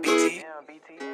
Damn, BT.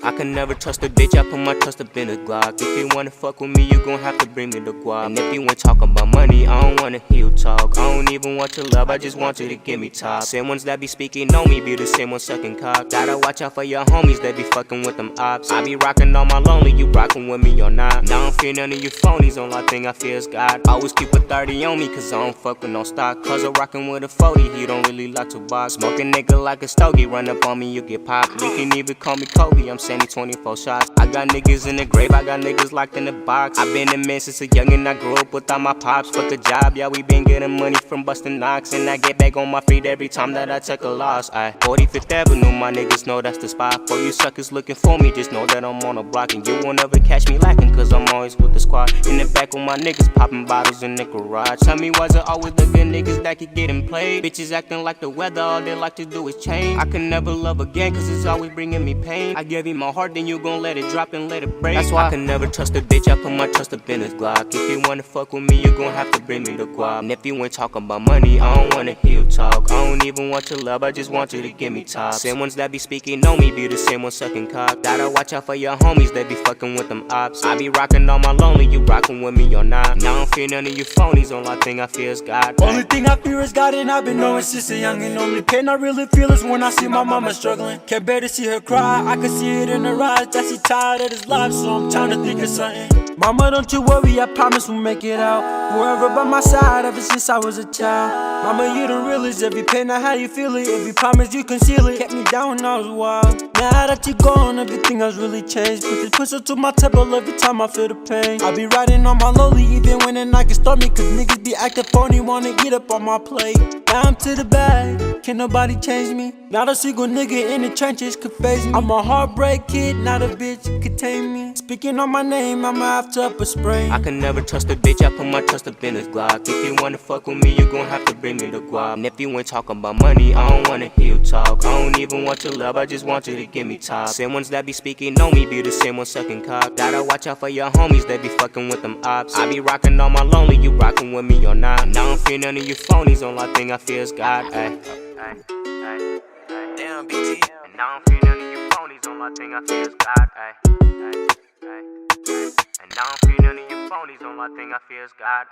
I can never trust a bitch, I put my trust up in a Glock. If you wanna fuck with me, you gon' have to bring me the guap. And if you ain't talking about money, I don't wanna hear you talk. I don't even want your love, I just want you to give me top. Same ones that be speaking on me be the same ones sucking cock. Gotta watch out for your homies that be fucking with them ops. I be rocking on my lonely, you rocking with me or not. Now I don't fear none of you phonies, only thing I fear is God. Always keep a 30 on me, cause I don't fuck with no stock. Cause I'm rocking with a 40, he don't really like to box. Smoking nigga like a stogie, run up on me, you get popped. You can even call me Kobe, I'm saying 24 shots. I got niggas in the grave, I got niggas locked in the box. I been a man since a youngin', I grew up without my pops. Fuck a job, yeah, we been getting money from bustin' knocks. And I get back on my feet every time that I take a loss. 45th Avenue, my niggas know that's the spot. For you suckers looking for me, just know that I'm on a block. And you won't ever catch me lacking, cause I'm always with the squad. In the back with my niggas, popping bottles in the garage. Tell me, why's it always the good niggas that keep getting played? Bitches acting like the weather, all they like to do is change. I can never love again, cause it's always bringing me pain. I give you my heart, then you gon' let it drop and let it break. That's why I can never trust a bitch, I put my trust up in a Glock. If you wanna fuck with me, you gon' have to bring me the guap. And if you ain't talking about money, I don't wanna hear you talk. I don't even want your love, I just want you to give me top. Same ones that be speaking on me be the same ones sucking cock. Gotta watch out for your homies that be fucking with them ops. I be rocking on my lonely, you rocking with me or not. Now I don't fear none of you phonies, only thing I fear is God. Only thing I fear is God, and I've been knowing since a youngin'. Only pain I really feel is when I see my mama struggling. Can't bear to see her cry, I can see it in her eyes that she tired of this life, so I'm trying to think of something. Mama, don't you worry, I promise we'll make it out. Forever by my side ever since I was a child. Mama, you the realest, every pain I had you feel it. Every promise you conceal it, kept me down when I was wild. Now that you gone, everything has really changed. Put this push to my temple every time I feel the pain. I be riding on my lonely even when the night can start me, cause niggas be acting phony, wanna eat up on my plate. Now I'm to the bag, can't nobody change me. Not a single nigga in the trenches could phase me. I'm a heartbreak kid, not a bitch could tame me. Speaking on my name, I'ma have to up a sprain. I can never trust a bitch, I put my trust up in a Glock. If you wanna fuck with me, you gon' have to bring me the guap. And if you ain't talking about money, I don't wanna hear you talk. I don't even want your love, I just want you to give me top. Same ones that be speaking on me be the same ones sucking cock. Gotta watch out for your homies that be fucking with them ops. I be rocking on my lonely, you rocking with me or not. Now I don't fear none of you phonies, only thing I fear is God. Damn, BT. And I don't fear none of you phonies, only thing I fear is God. And I don't fear none of you phonies, only thing I fear is God.